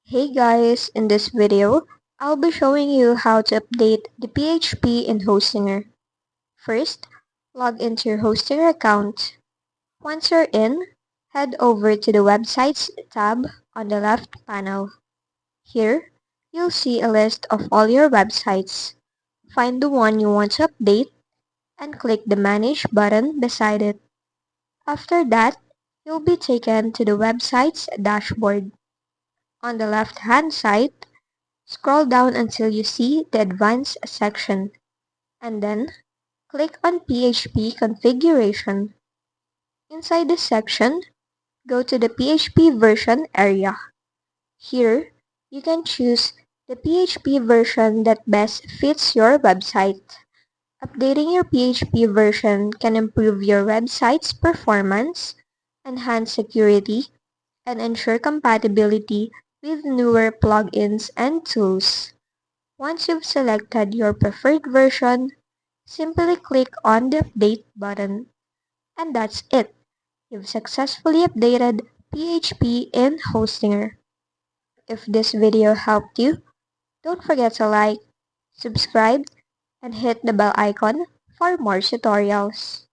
Hey guys, in this video, I'll be showing you how to update the PHP in Hostinger. First, log into your Hostinger account. Once you're in, head over to the Websites tab on the left panel. Here, you'll see a list of all your websites. Find the one you want to update and click the Manage button beside it. After that, you'll be taken to the website's dashboard. On the left-hand side, scroll down until you see the Advanced section, and then click on PHP Configuration. Inside this section, go to the PHP version area. Here, you can choose the PHP version that best fits your website. Updating your PHP version can improve your website's performance, enhance security, and ensure compatibility with newer plugins and tools. Once you've selected your preferred version, simply click on the Update button. And that's it. You've successfully updated PHP in Hostinger. If this video helped you, don't forget to like, subscribe, and hit the bell icon for more tutorials.